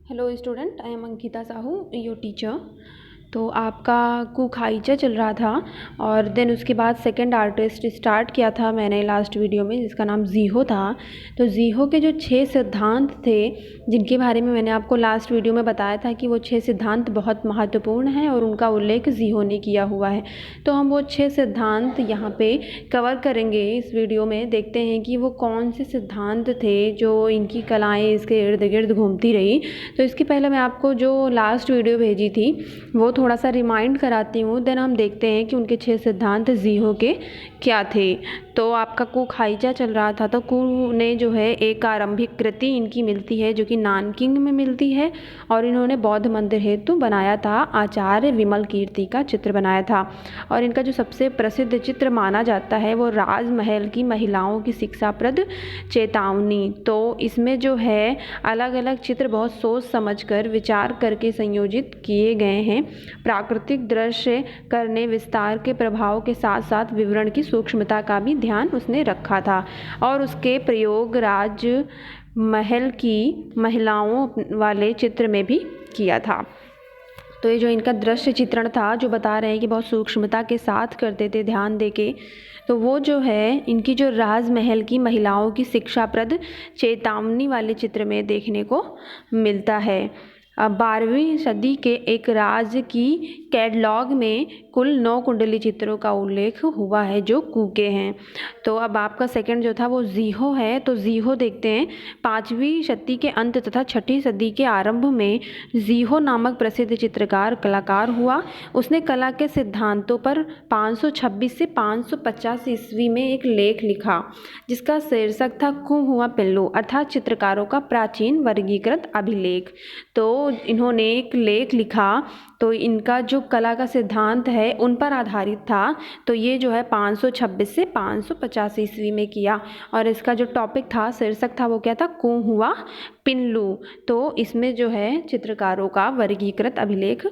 Hello student, I am Ankita Sahu, your teacher. तो आपका कुखाईचा चल रहा था और देन उसके बाद सेकंड आर्टिस्ट स्टार्ट किया था मैंने लास्ट वीडियो में, जिसका नाम ज़ीहो था। तो ज़ीहो के जो 6 सिद्धांत थे, जिनके बारे में मैंने आपको लास्ट वीडियो में बताया था कि वो 6 सिद्धांत बहुत महत्वपूर्ण हैं और उनका उल्लेख ज़ीहो ने किया हुआ है। तो हम वो 6 सिद्धांत यहाँ पे कवर करेंगे इस वीडियो में। देखते हैं कि वो कौन से सिद्धांत थे जो इनकी कलाएँ इसके इर्द गिर्द घूमती रही। तो इसके पहले मैं आपको जो लास्ट वीडियो भेजी थी वो थोड़ा सा रिमाइंड कराती हूँ, देन हम देखते हैं कि उनके 6 सिद्धांत ज़ीहो के क्या थे। तो आपका कुखाईचा चल रहा था, तो कु ने जो है एक आरंभिक कृति इनकी मिलती है जो कि नानकिंग में मिलती है, और इन्होंने बौद्ध मंदिर हेतु बनाया था आचार्य विमल कीर्ति का चित्र बनाया था। और इनका जो सबसे प्रसिद्ध चित्र माना जाता है वो राजमहल की महिलाओं की शिक्षाप्रद चेतावनी। तो इसमें जो है अलग अलग चित्र बहुत सोच समझकर विचार करके संयोजित किए गए हैं। प्राकृतिक दृश्य करने विस्तार के प्रभाव के साथ साथ विवरण की सूक्ष्मता का भी ध्यान उसने रखा था, और उसके प्रयोग राज महल की महिलाओं वाले चित्र में भी किया था। तो ये जो इनका दृश्य चित्रण था, जो बता रहे हैं कि बहुत सूक्ष्मता के साथ करते थे ध्यान देके, तो वो जो है इनकी जो राजमहल की महिलाओं की शिक्षाप्रद चेतावनी वाले चित्र में देखने को मिलता है। 12वीं सदी के एक राज की कैटलॉग में कुल 9 कुंडली चित्रों का उल्लेख हुआ है जो कू के हैं। तो अब आपका सेकंड जो था वो ज़ीहो है। तो ज़ीहो देखते हैं, 5वीं सदी के अंत तथा 6ठी सदी के आरंभ में ज़ीहो नामक प्रसिद्ध चित्रकार कलाकार हुआ। उसने कला के सिद्धांतों पर 526 से 550 ईस्वी में एक लेख लिखा जिसका शीर्षक था कु हुआ पिल्लू, अर्थात चित्रकारों का प्राचीन वर्गीकृत अभिलेख। तो इन्होंने एक लेख लिखा, तो इनका जो कला का सिद्धांत है उन पर आधारित था। तो ये जो है 526 से 550 ईस्वी में किया, और इसका जो टॉपिक था, शीर्षक था, वो क्या था, कु हुआ पिल्लू। तो इसमें जो है चित्रकारों का वर्गीकृत अभिलेख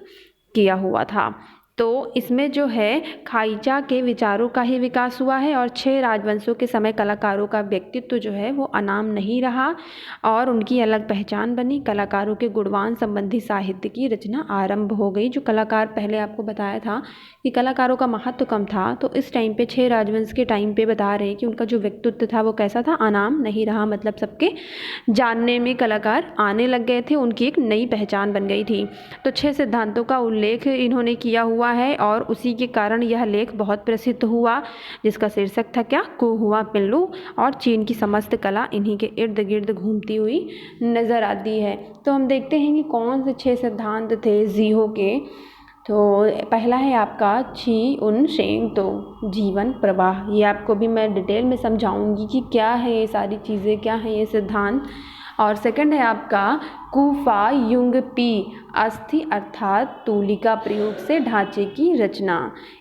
किया हुआ था। तो इसमें जो है खाईचा के विचारों का ही विकास हुआ है, और 6 राजवंशों के समय कलाकारों का व्यक्तित्व जो है वो अनाम नहीं रहा और उनकी अलग पहचान बनी। कलाकारों के गुणवान संबंधी साहित्य की रचना आरंभ हो गई। जो कलाकार, पहले आपको बताया था कि कलाकारों का महत्व कम था, तो इस टाइम पे 6 राजवंश के टाइम पे बता रहे हैं कि उनका जो व्यक्तित्व था वो कैसा था, अनाम नहीं रहा। मतलब सबके जानने में कलाकार आने लग गए थे, उनकी एक नई पहचान बन गई थी। तो 6 सिद्धांतों का उल्लेख इन्होंने किया हुआ है, और उसी के कारण यह लेख बहुत प्रसिद्ध हुआ, जिसका शीर्षक था क्या, कु हुआ पिल्लू। और चीन की समस्त कला इन्हीं के इर्द गिर्द घूमती हुई नजर आती है। तो हम देखते हैं कि कौन से 6 सिद्धांत थे ज़ीहो के। तो पहला है आपका ची उन शेंग तो, जीवन प्रवाह। ये आपको भी मैं डिटेल में समझाऊंगी कि क्या है ये सारी चीज़ें, क्या है ये सिद्धांत। और सेकंड है आपका कुफा युंग पी, अस्थि अर्थात तूलिका प्रयोग से ढांचे की रचना।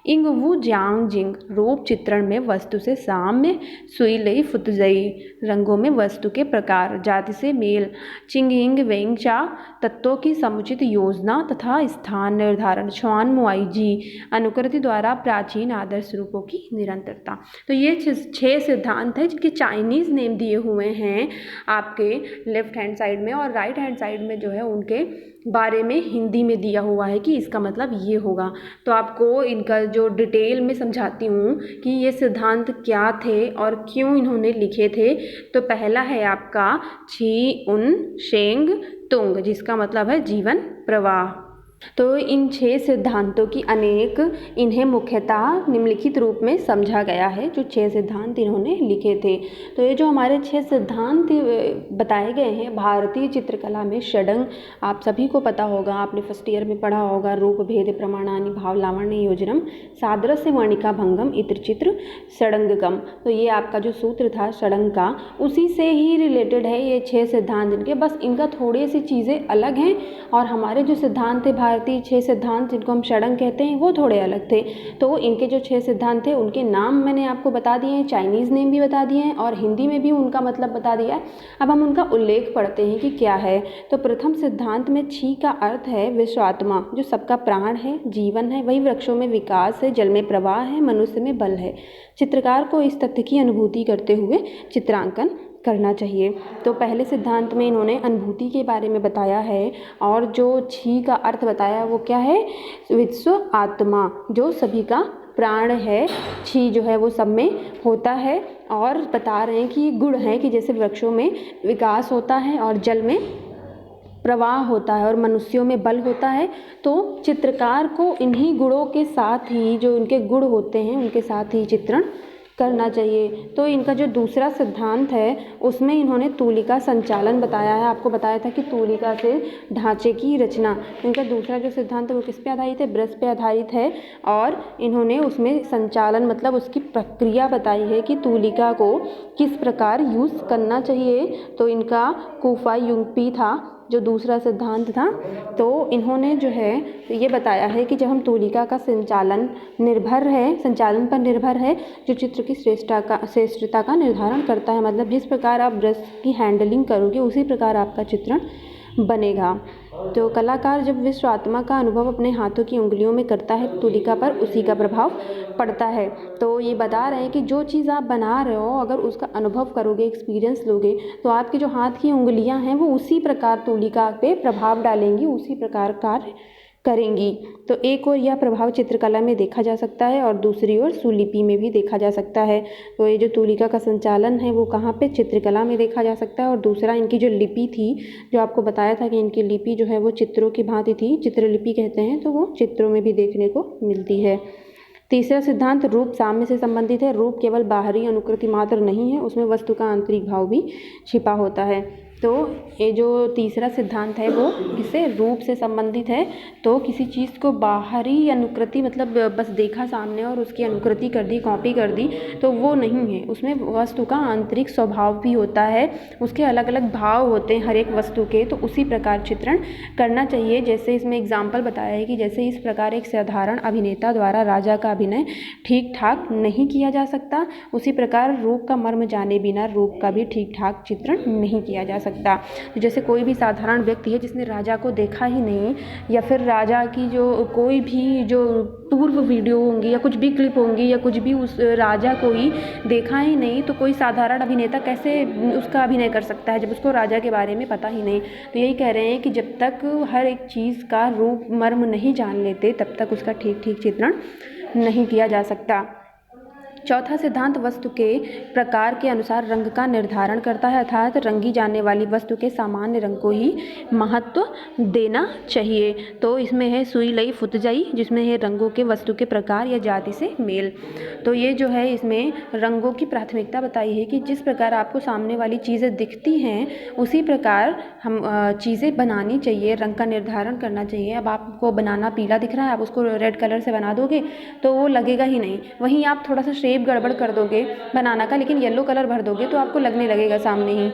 इंग वू जांग जिंग, रूप चित्रण में वस्तु से साम्य, सुई लई फुतजई, रंगों में वस्तु के प्रकार जाति से मेल, चिंगिंग वेंगचा, तत्वों की समुचित योजना तथा स्थान निर्धारण, छुआन मुआई जी, अनुकृति द्वारा प्राचीन आदर्श रूपों की निरंतरता। तो ये 6 सिद्धांत है जिनके चाइनीज़ नेम दिए हुए हैं आपके लेफ्ट हैंड साइड में, और राइट हैंड साइड में जो है उनके बारे में हिंदी में दिया हुआ है कि इसका मतलब ये होगा। तो आपको इनका जो डिटेल में समझाती हूँ कि ये सिद्धांत क्या थे और क्यों इन्होंने लिखे थे। तो पहला है आपका छी उन शेंग तुंग, जिसका मतलब है जीवन प्रवाह। तो इन 6 सिद्धांतों की अनेक, इन्हें मुख्यतः निम्नलिखित रूप में समझा गया है, जो 6 सिद्धांत इन्होंने लिखे थे। तो ये जो हमारे 6 सिद्धांत बताए गए हैं भारतीय चित्रकला में, षडंग आप सभी को पता होगा, आपने फर्स्ट ईयर में पढ़ा होगा, रूप भेद प्रमाणानि भाव लावण्य योजनम सादृश्य वर्णिका भंगम इत्र चित्र षडंगकम। तो ये आपका जो सूत्र था षडंग का, उसी से ही रिलेटेड है ये 6 सिद्धांत इनके, बस इनका थोड़ी सी चीज़ें अलग हैं, और हमारे जो सिद्धांत थे भारतीय 6 सिद्धांत जिनको हम षडंग कहते हैं, वो थोड़े अलग थे। तो इनके जो 6 सिद्धांत थे उनके नाम मैंने आपको बता दिए हैं, चाइनीज़ नेम भी बता दिए हैं, और हिंदी में भी उनका मतलब बता दिया है। अब हम उनका उल्लेख पढ़ते हैं कि क्या है। तो प्रथम सिद्धांत में छी का अर्थ है विश्वात्मा, जो सबका प्राण है, जीवन है, वही वृक्षों में विकास है, जल में प्रवाह है, मनुष्य में बल है। चित्रकार को इस तथ्य की अनुभूति करते हुए चित्रांकन करना चाहिए। तो पहले सिद्धांत में इन्होंने अनुभूति के बारे में बताया है और जो छी का अर्थ बताया वो क्या है, विश्व आत्मा जो सभी का प्राण है। छी जो है वो सब में होता है और बता रहे हैं कि ये गुण है कि जैसे वृक्षों में विकास होता है और जल में प्रवाह होता है और मनुष्यों में बल होता है, तो चित्रकार को इन्हीं गुणों के साथ ही, जो उनके गुण होते हैं उनके साथ ही चित्रण करना चाहिए। तो इनका जो दूसरा सिद्धांत है उसमें इन्होंने तूलिका संचालन बताया है। आपको बताया था कि तूलिका से ढांचे की रचना। इनका दूसरा जो सिद्धांत है वो किस पे आधारित है, ब्रश पे आधारित है और इन्होंने उसमें संचालन मतलब उसकी प्रक्रिया बताई है कि तूलिका को किस प्रकार यूज़ करना चाहिए। तो इनका कूफा युंगपी था जो दूसरा सिद्धांत था। तो इन्होंने जो है ये बताया है कि जब हम तूलिका का संचालन पर निर्भर है जो चित्र की श्रेष्ठता का निर्धारण करता है। मतलब जिस प्रकार आप ब्रश की हैंडलिंग करोगे उसी प्रकार आपका चित्रण बनेगा। तो कलाकार जब विश्व आत्मा का अनुभव अपने हाथों की उंगलियों में करता है तूलिका पर उसी का प्रभाव पड़ता है। तो ये बता रहे हैं कि जो चीज़ आप बना रहे हो अगर उसका अनुभव करोगे, एक्सपीरियंस लोगे, तो आपकी जो हाथ की उंगलियां हैं वो उसी प्रकार तूलिका पे प्रभाव डालेंगी, उसी प्रकार कार्य करेंगी। तो एक और यह प्रभाव चित्रकला में देखा जा सकता है और दूसरी ओर सुलिपि में भी देखा जा सकता है। तो ये जो तूलिका का संचालन है वो कहाँ पे, चित्रकला में देखा जा सकता है। और दूसरा इनकी जो लिपि थी, जो आपको बताया था कि इनकी लिपि जो है वो चित्रों की भांति थी, चित्रलिपि कहते हैं, तो वो चित्रों में भी देखने को मिलती है। तीसरा सिद्धांत रूप साम्य से संबंधित है। रूप केवल बाहरी अनुकृति मात्र नहीं है, उसमें वस्तु का आंतरिक भाव भी छिपा होता है। तो ये जो तीसरा सिद्धांत है वो किससे, रूप से संबंधित है। तो किसी चीज़ को बाहरी अनुकृति मतलब बस देखा सामने और उसकी अनुकृति कर दी, कॉपी कर दी, तो वो नहीं है। उसमें वस्तु का आंतरिक स्वभाव भी होता है, उसके अलग अलग भाव होते हैं हर एक वस्तु के। तो उसी प्रकार चित्रण करना चाहिए। जैसे इसमें एग्जाम्पल बताया है कि जैसे इस प्रकार एक साधारण अभिनेता द्वारा राजा का अभिनय ठीक ठाक नहीं किया जा सकता, उसी प्रकार रूप का मर्म जाने बिना रूप का भी ठीक ठाक चित्रण नहीं किया जा सकता। जैसे कोई भी साधारण व्यक्ति है जिसने राजा को देखा ही नहीं, या फिर राजा की जो कोई भी जो पूर्व वीडियो होंगी या कुछ भी क्लिप होंगी या कुछ भी उस राजा को ही देखा ही नहीं, तो कोई साधारण अभिनेता कैसे उसका अभिनय कर सकता है जब उसको राजा के बारे में पता ही नहीं। तो यही कह रहे हैं कि जब तक हर एक चीज़ का रूप मर्म नहीं जान लेते तब तक उसका ठीक ठीक चित्रण नहीं किया जा सकता। चौथा सिद्धांत वस्तु के प्रकार के अनुसार रंग का निर्धारण करता है, अर्थात रंगी जाने वाली वस्तु के सामान्य रंग को ही महत्व देना चाहिए। तो इसमें है सुई लई फुतजाई, जिसमें है रंगों के वस्तु के प्रकार या जाति से मेल। तो ये जो है इसमें रंगों की प्राथमिकता बताई है कि जिस प्रकार आपको सामने वाली चीज़ें दिखती हैं उसी प्रकार हम चीज़ें बनानी चाहिए, रंग का निर्धारण करना चाहिए। अब आपको बनाना पीला दिख रहा है, आप उसको रेड कलर से बना दोगे तो वो लगेगा ही नहीं। वहीं आप थोड़ा सा शेप गड़बड़ कर दोगे बनाना का, लेकिन येलो कलर भर दोगे तो आपको लगने लगेगा सामने ही।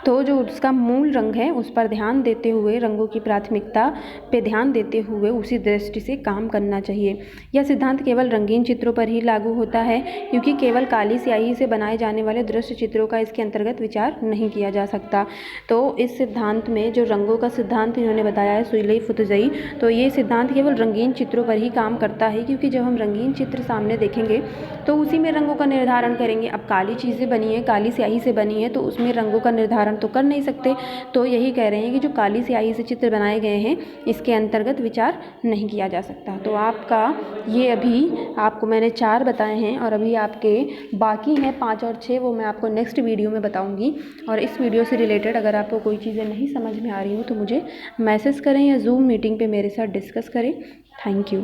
तो जो उसका मूल रंग है उस पर ध्यान देते हुए, रंगों की प्राथमिकता पे ध्यान देते हुए उसी दृष्टि से काम करना चाहिए। यह सिद्धांत केवल रंगीन चित्रों पर ही लागू होता है, क्योंकि केवल काली स्याही से बनाए जाने वाले दृश्य चित्रों का इसके अंतर्गत विचार नहीं किया जा सकता। तो इस सिद्धांत में जो रंगों का सिद्धांत इन्होंने बताया है सुई लई फुतजई, तो ये सिद्धांत केवल रंगीन चित्रों पर ही काम करता है, क्योंकि जब हम रंगीन चित्र सामने देखेंगे तो उसी में रंगों का निर्धारण करेंगे। अब काली चीज़ें बनी है, काली स्याही से बनी है, तो उसमें रंगों का निर्धारण तो कर नहीं सकते। तो यही कह रहे हैं कि जो काली स्याही से चित्र बनाए गए हैं इसके अंतर्गत विचार नहीं किया जा सकता। तो आपका ये अभी आपको मैंने 4 बताए हैं और अभी आपके बाकी हैं 5 और 6, वो मैं आपको नेक्स्ट वीडियो में बताऊंगी। और इस वीडियो से रिलेटेड अगर आपको कोई चीज़ें नहीं समझ में आ रही हो तो मुझे मैसेज करें या जूम मीटिंग पे मेरे साथ डिस्कस करें। Thank you.